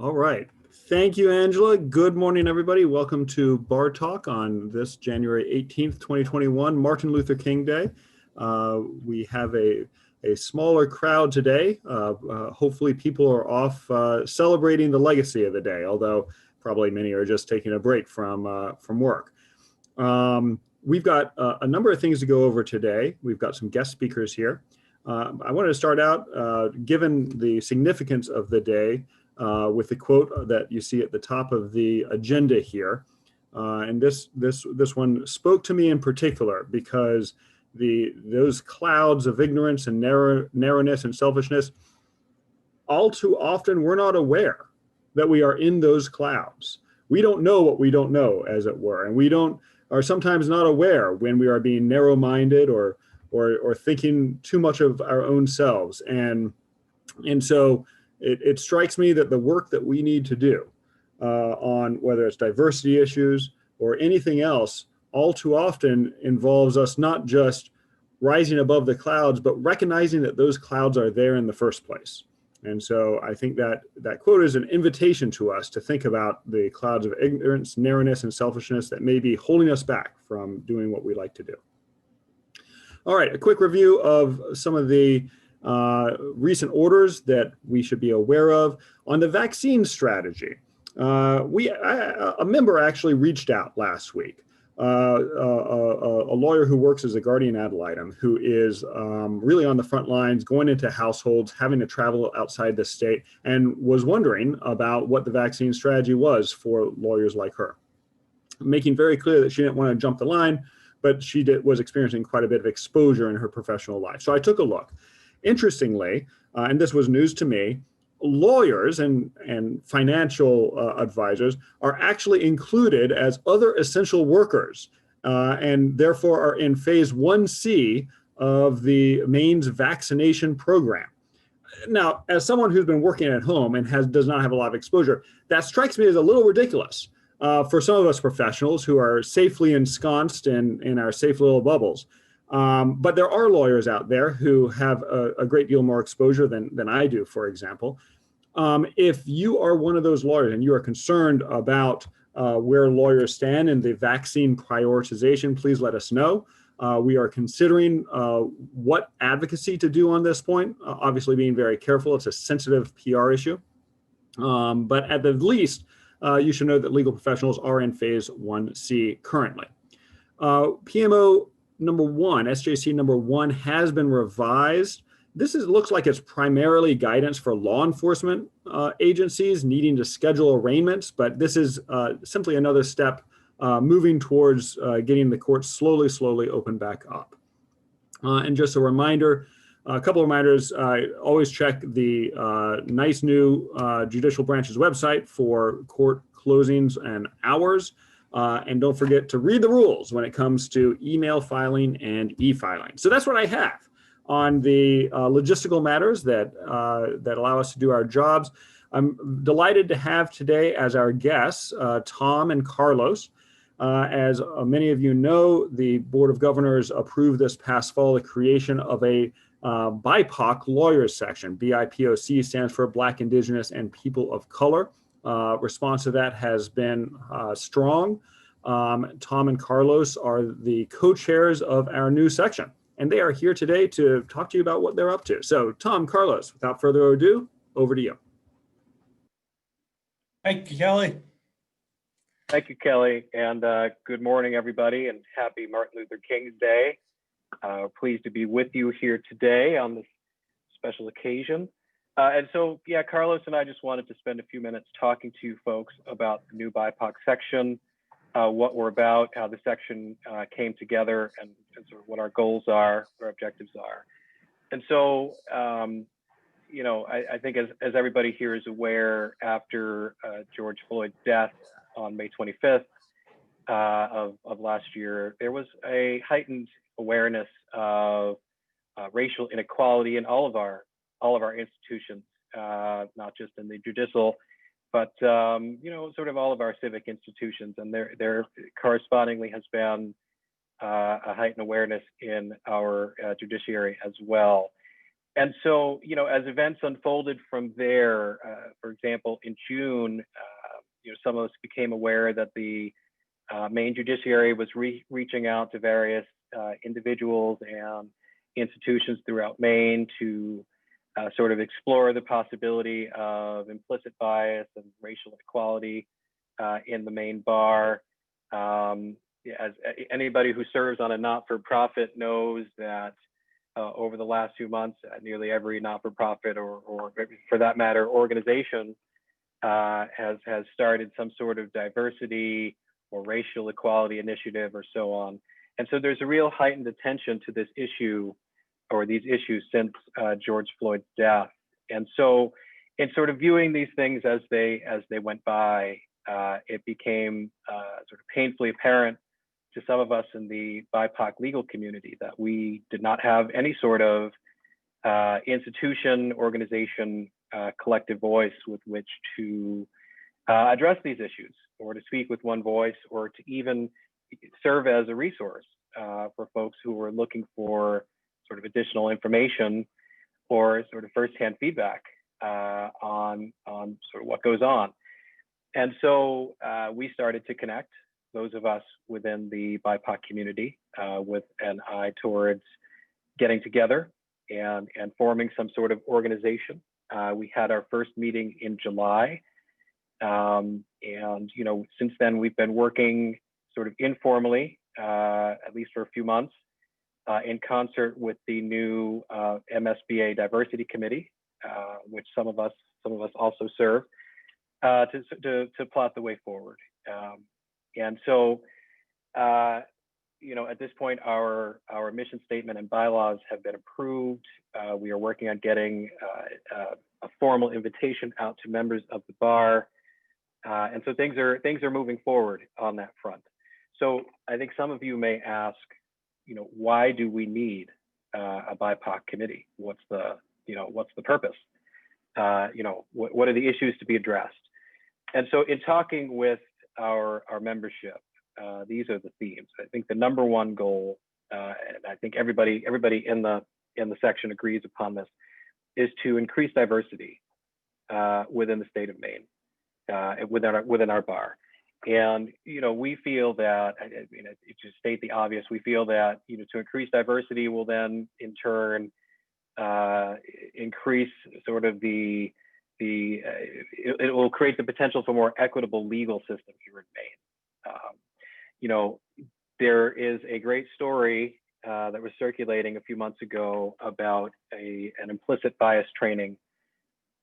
All right. Thank you, Angela. Good morning, everybody. Welcome to Bar Talk on this January 18th, 2021, Martin Luther King Day. We have a smaller crowd today. Hopefully people are off celebrating the legacy of the day, although probably many are just taking a break from work. We've got a number of things to go over today. We've got some guest speakers here. I wanted to start out, given the significance of the day, with the quote that you see at the top of the agenda here. And this one spoke to me in particular because those clouds of ignorance and narrowness and selfishness, all too often we're not aware that we are in those clouds. We don't know what we don't know, as it were, and we are sometimes not aware when we are being narrow-minded or thinking too much of our own selves. And so it strikes me that the work that we need to do on whether it's diversity issues or anything else, all too often involves us not just rising above the clouds, but recognizing that those clouds are there in the first place. And so I think that quote is an invitation to us to think about the clouds of ignorance, narrowness, and selfishness that may be holding us back from doing what we like to do. All right, a quick review of some of the recent orders that we should be aware of. On the vaccine strategy, a member actually reached out last week. A lawyer who works as a guardian ad litem, who is really on the front lines, going into households, having to travel outside the state, and was wondering about what the vaccine strategy was for lawyers like her, making very clear that she didn't want to jump the line, but she was experiencing quite a bit of exposure in her professional life. So I took a look. Interestingly, and this was news to me, lawyers and financial advisors are actually included as other essential workers and therefore are in phase 1C of the Maine's vaccination program. Now, as someone who's been working at home and does not have a lot of exposure, that strikes me as a little ridiculous for some of us professionals who are safely ensconced in our safe little bubbles. But there are lawyers out there who have a great deal more exposure than I do, for example. If you are one of those lawyers and you are concerned about where lawyers stand in the vaccine prioritization, please let us know. We are considering what advocacy to do on this point, obviously being very careful. It's a sensitive PR issue. But at the least, you should know that legal professionals are in phase 1C currently. PMO number 1, SJC number 1 has been revised. This looks like it's primarily guidance for law enforcement agencies needing to schedule arraignments, but this is simply another step moving towards getting the courts slowly open back up. And just a reminder, a couple of reminders, always check the nice new judicial branch's website for court closings and hours. And don't forget to read the rules when it comes to email filing and e-filing. So that's what I have on the logistical matters that allow us to do our jobs. I'm delighted to have today as our guests, Tom and Carlos. As many of you know, the Board of Governors approved this past fall the creation of a BIPOC lawyers section. BIPOC stands for Black, Indigenous, and People of Color. Response to that has been strong. Tom and Carlos are the co-chairs of our new section, and they are here today to talk to you about what they're up to. So Tom, Carlos, without further ado, over to you. Thank you, Kelly. Thank you, Kelly, and good morning, everybody, and happy Martin Luther King's Day. Pleased to be with you here today on this special occasion. And so, yeah, Carlos and I just wanted to spend a few minutes talking to you folks about the new BIPOC section, what we're about, how the section came together, and sort of what our goals are, what our objectives are. And so, you know, I think as everybody here is aware, after George Floyd's death on May 25th of last year, there was a heightened awareness of racial inequality in all of our institutions, not just in the judicial, but you know, sort of all of our civic institutions, and there correspondingly has been a heightened awareness in our judiciary as well. And so, as events unfolded from there, for example, in June, some of us became aware that the Maine judiciary was reaching out to various individuals and institutions throughout Maine to sort of explore the possibility of implicit bias and racial inequality in the Maine bar. As anybody who serves on a not-for-profit knows that over the last few months, nearly every not-for-profit or for that matter, organization has started some sort of diversity or racial equality initiative or so on. And so there's a real heightened attention to this issue or these issues since George Floyd's death. And so in sort of viewing these things as they went by, it became sort of painfully apparent to some of us in the BIPOC legal community that we did not have any sort of institution, organization, collective voice with which to address these issues, or to speak with one voice, or to even serve as a resource for folks who were looking for sort of additional information or sort of firsthand feedback on sort of what goes on. And so we started to connect, those of us within the BIPOC community, with an eye towards getting together and forming some sort of organization. We had our first meeting in July. And since then we've been working sort of informally, at least for a few months, in concert with the new MSBA Diversity Committee, which some of us also serve, to plot the way forward. And so, at this point, our mission statement and bylaws have been approved. We are working on getting a formal invitation out to members of the bar. And so things are moving forward on that front. So I think some of you may ask, why do we need a BIPOC committee? What's the purpose? What are the issues to be addressed? And so in talking with our membership, these are the themes. I think the number one goal, and I think everybody in the section agrees upon this, is to increase diversity within the state of Maine, within our bar. And we feel that, to state the obvious, we feel that to increase diversity will then in turn increase sort of it will create the potential for more equitable legal system here in Maine. There is a great story that was circulating a few months ago about an implicit bias training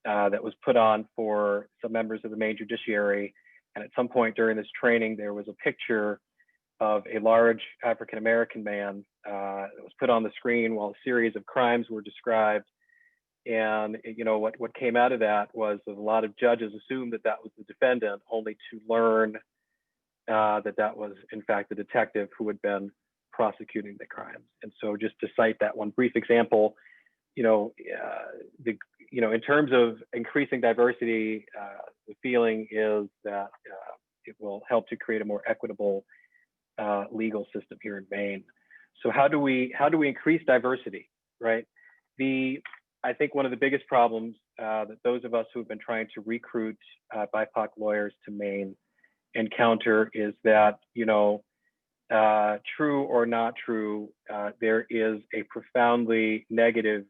that was put on for some members of the Maine judiciary. And at some point during this training, there was a picture of a large African-American man that was put on the screen while a series of crimes were described. And what came out of that was that a lot of judges assumed that was the defendant, only to learn that was in fact the detective who had been prosecuting the crimes. And so, just to cite that one brief example, in terms of increasing diversity, the feeling is that it will help to create a more equitable legal system here in Maine. So how do we increase diversity, right? I think one of the biggest problems that those of us who have been trying to recruit BIPOC lawyers to Maine encounter is that, true or not true, there is a profoundly negative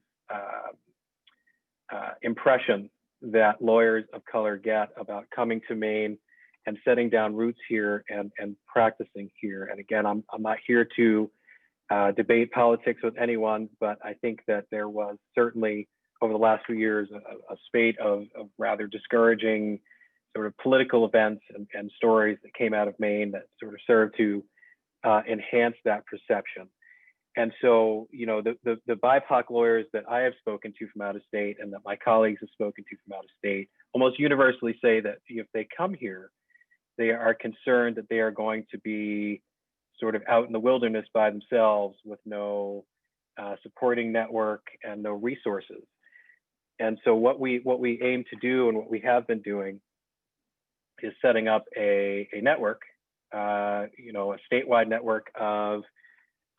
impression that lawyers of color get about coming to Maine and setting down roots here and practicing here. And again, I'm not here to debate politics with anyone, but I think that there was certainly over the last few years a spate of rather discouraging sort of political events and stories that came out of Maine that sort of served to enhance that perception. And so, the BIPOC lawyers that I have spoken to from out of state and that my colleagues have spoken to from out of state almost universally say that if they come here, they are concerned that they are going to be sort of out in the wilderness by themselves with no supporting network and no resources. And so what we aim to do and what we have been doing is setting up a network, a statewide network of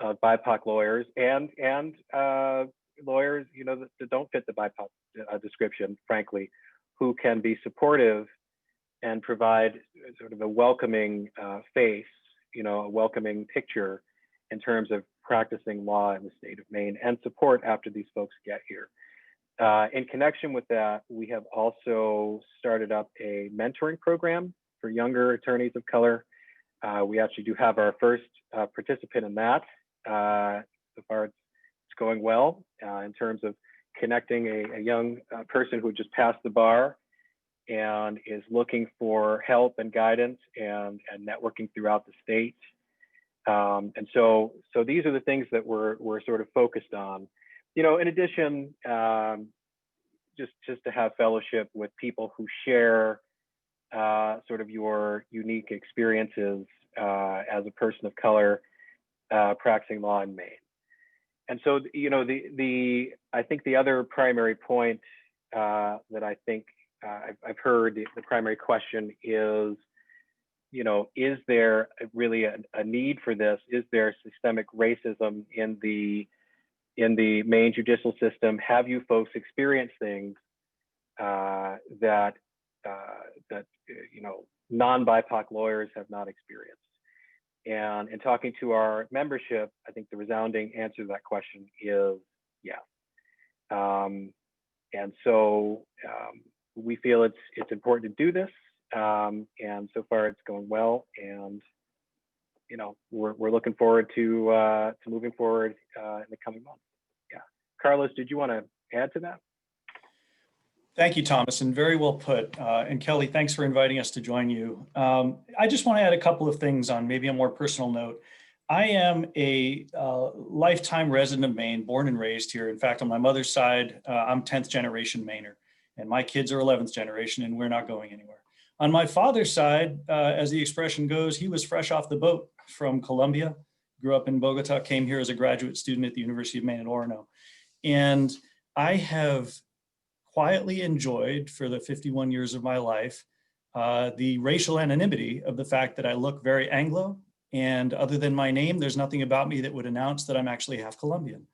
BIPOC lawyers and lawyers, that don't fit the BIPOC description, frankly, who can be supportive and provide sort of a welcoming face, a welcoming picture in terms of practicing law in the state of Maine and support after these folks get here. In connection with that, we have also started up a mentoring program for younger attorneys of color. We actually do have our first participant in that. So far, it's going well in terms of connecting a young person who just passed the bar and is looking for help and guidance and networking throughout the state. And so these are the things that we're sort of focused on. In addition, just to have fellowship with people who share sort of your unique experiences as a person of color practicing law in Maine. And so, I think the other primary point that I think I've heard, the primary question is, is there really a need for this? Is there systemic racism in the Maine judicial system? Have you folks experienced things that non-BIPOC lawyers have not experienced? And in talking to our membership, I think the resounding answer to that question is yes. And so we feel it's important to do this, and so far it's going well. And we're looking forward to moving forward in the coming months. Yeah, Carlos, did you want to add to that? Thank you, Thomas, and very well put. And Kelly, thanks for inviting us to join you. I just want to add a couple of things on maybe a more personal note. I am a lifetime resident of Maine, born and raised here. In fact, on my mother's side, I'm 10th generation Mainer, and my kids are 11th generation, and we're not going anywhere. On my father's side, as the expression goes, he was fresh off the boat from Colombia, grew up in Bogota, came here as a graduate student at the University of Maine at Orono. And I have quietly enjoyed for the 51 years of my life the racial anonymity of the fact that I look very Anglo, and other than my name, there's nothing about me that would announce that I'm actually half Colombian.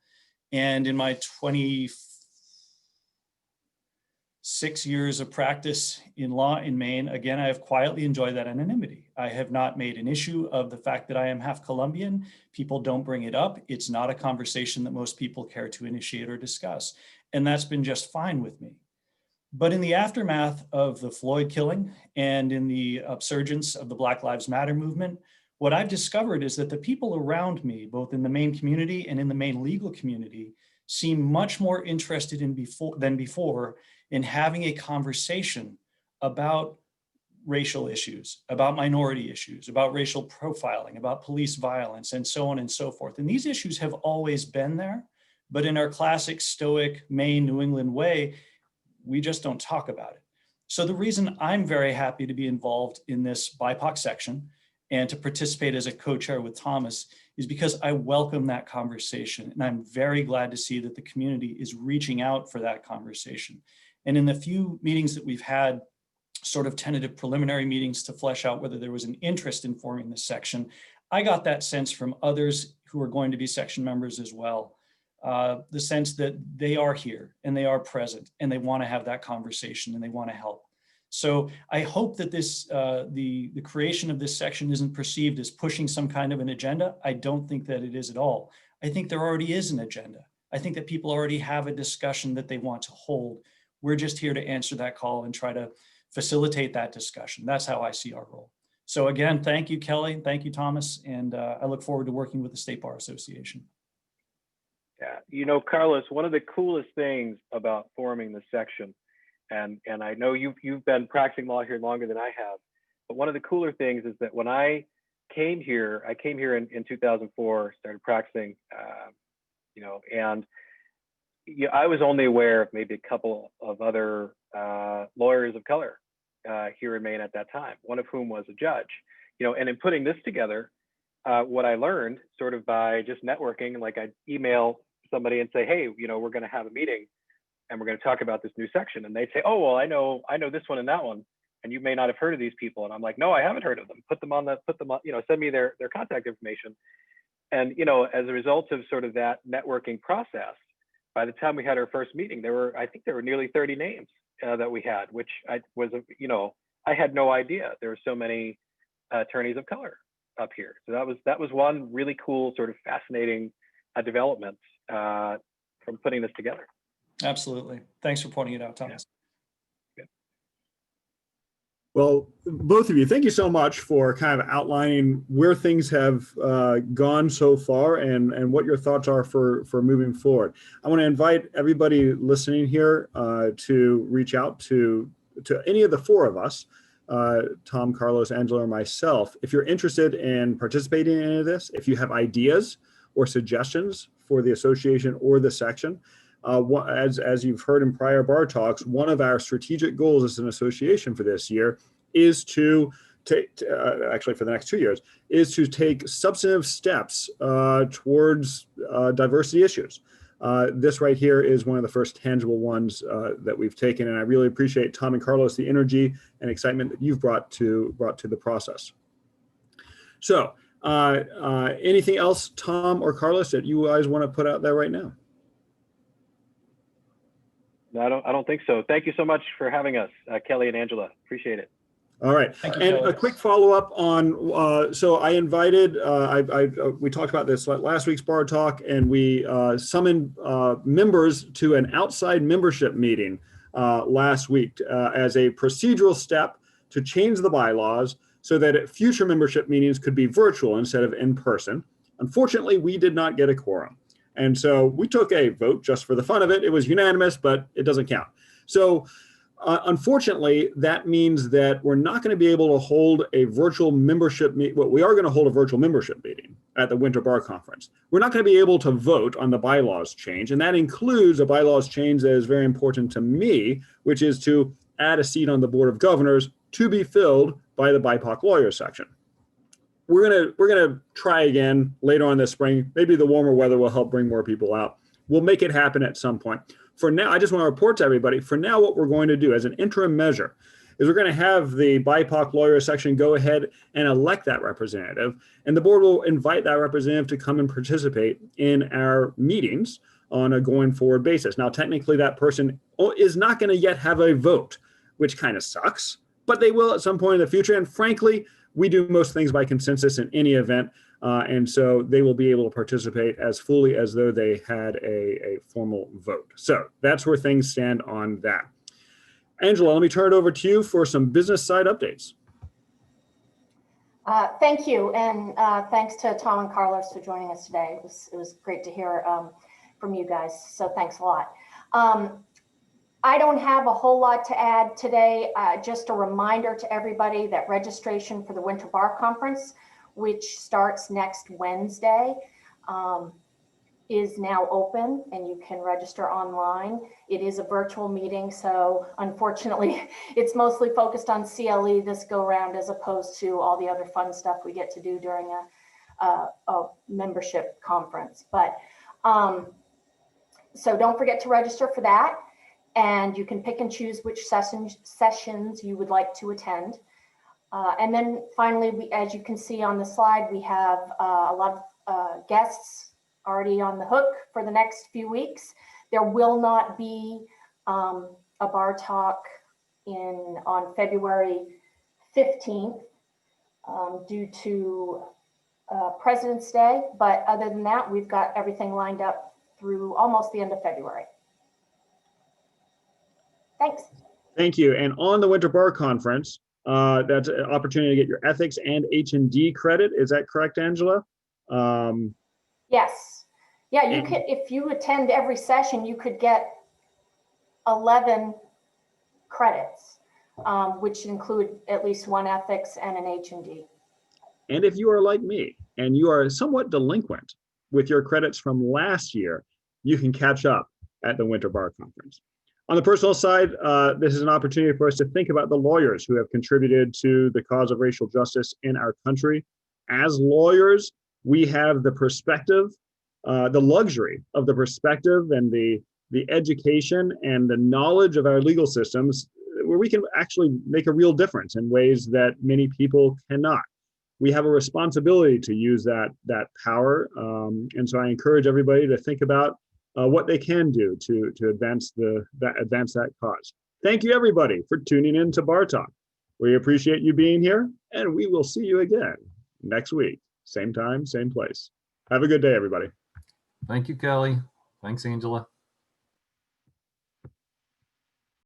And in my 26 years of practice in law in Maine, again, I have quietly enjoyed that anonymity. I have not made an issue of the fact that I am half Colombian. People don't bring it up. It's not a conversation that most people care to initiate or discuss. And that's been just fine with me. But in the aftermath of the Floyd killing and in the upsurgence of the Black Lives Matter movement, what I've discovered is that the people around me, both in the Maine community and in the Maine legal community, seem much more interested than before in having a conversation about racial issues, about minority issues, about racial profiling, about police violence, and so on and so forth. And these issues have always been there, but in our classic stoic Maine, New England way, we just don't talk about it. So the reason I'm very happy to be involved in this BIPOC section and to participate as a co-chair with Thomas is because I welcome that conversation. And I'm very glad to see that the community is reaching out for that conversation. And in the few meetings that we've had, sort of tentative preliminary meetings to flesh out whether there was an interest in forming this section, I got that sense from others who are going to be section members as well. The sense that they are here and they are present and they want to have that conversation and they want to help. So I hope that this, the creation of this section isn't perceived as pushing some kind of an agenda. I don't think that it is at all. I think there already is an agenda. I think that people already have a discussion that they want to hold. We're just here to answer that call and try to facilitate that discussion. That's how I see our role. So again, thank you, Kelly. Thank you, Thomas. And I look forward to working with the State Bar Association. Yeah, Carlos, one of the coolest things about forming the section, and I know you've been practicing law here longer than I have, but one of the cooler things is that when I came here in 2004, started practicing, and I was only aware of maybe a couple of other lawyers of color here in Maine at that time, one of whom was a judge, and in putting this together, what I learned sort of by just networking, like I'd email somebody and say, hey, we're going to have a meeting and we're going to talk about this new section. And they'd say, oh, well, I know this one and that one. And you may not have heard of these people. And I'm like, no, I haven't heard of them. Put them on, send me their contact information. And, as a result of sort of that networking process, by the time we had our first meeting, I think there were nearly 30 names that we had, which I had no idea there were so many attorneys of color up here. So that was one really cool, sort of fascinating development from putting this together. Absolutely. Thanks for pointing it out, Thomas. Well, both of you, thank you so much for kind of outlining where things have gone so far and what your thoughts are for moving forward. I want to invite everybody listening here to reach out to any of the four of us, Tom, Carlos, Angela, or myself. If you're interested in participating in any of this, if you have ideas or suggestions for the association or the section, as you've heard in prior bar talks, one of our strategic goals as an association for this year is to take, actually for the next 2 years, is to take substantive steps towards diversity issues. This right here is one of the first tangible ones that we've taken, and I really appreciate Tom and Carlos, the energy and excitement that you've brought to the process. So anything else, Tom or Carlos, that you guys want to put out there right now? No, I don't think so. Thank you so much for having us, Kelly and Angela. Appreciate it. All right. Thank you, And Kelly. a quick follow-up on, so I invited, we talked about this last week's bar talk, and we summoned members to an outside membership meeting last week as a procedural step to change the bylaws so that future membership meetings could be virtual instead of in person. Unfortunately, we did not get a quorum. And so we took a vote just for the fun of it. It was unanimous, but it doesn't count. So unfortunately, that means that we're not going to be able to hold a virtual membership meeting. Well, we are going to hold a virtual membership meeting at the Winter Bar Conference. We're not going to be able to vote on the bylaws change. And that includes a bylaws change that is very important to me, which is to add a seat on the Board of Governors to be filled by the BIPOC lawyers section. We're gonna try again later on this spring. Maybe the warmer weather will help bring more people out. We'll make it happen at some point. For now, I just want to report to everybody, for now, what we're going to do as an interim measure is we're going to have the BIPOC lawyer section go ahead and elect that representative, and the board will invite that representative to come and participate in our meetings on a going forward basis. Now, technically, that person is not going to yet have a vote, which kind of sucks, but they will at some point in the future. And frankly, we do most things by consensus in any event, and so they will be able to participate as fully as though they had a formal vote. So that's where things stand on that. Angela, let me turn it over to you for some business side updates. Thank you, and thanks to Tom and Carlos for joining us today. It was great to hear from you guys, so thanks a lot. I don't have a whole lot to add today. Just a reminder to everybody that registration for the Winter Bar Conference, which starts next Wednesday, is now open, and you can register online. It is a virtual meeting, so unfortunately, it's mostly focused on CLE this go round, as opposed to all the other fun stuff we get to do during a membership conference. But so don't forget to register for that. And you can pick and choose which sessions you would like to attend. And then finally, as you can see on the slide, we have a lot of guests already on the hook for the next few weeks. There will not be a bar talk on February 15th due to President's Day. But other than that, we've got everything lined up through almost the end of February. Thanks. Thank you. And on the Winter Bar Conference, that's an opportunity to get your ethics and H&D credit. Is that correct, Angela? Yes. Yeah, you could, if you attend every session, you could get 11 credits, which include at least one ethics and an H&D. And if you are like me and you are somewhat delinquent with your credits from last year, you can catch up at the Winter Bar Conference. On the personal side, this is an opportunity for us to think about the lawyers who have contributed to the cause of racial justice in our country. As lawyers, we have the perspective, the luxury of the perspective and the education and the knowledge of our legal systems, where we can actually make a real difference in ways that many people cannot. We have a responsibility to use that power. And so I encourage everybody to think about what they can do to advance that cause. Thank you, everybody, for tuning in to Bar Talk. We appreciate you being here, and we will see you again next week. Same time, same place. Have a good day, everybody. Thank you, Kelly. Thanks, Angela.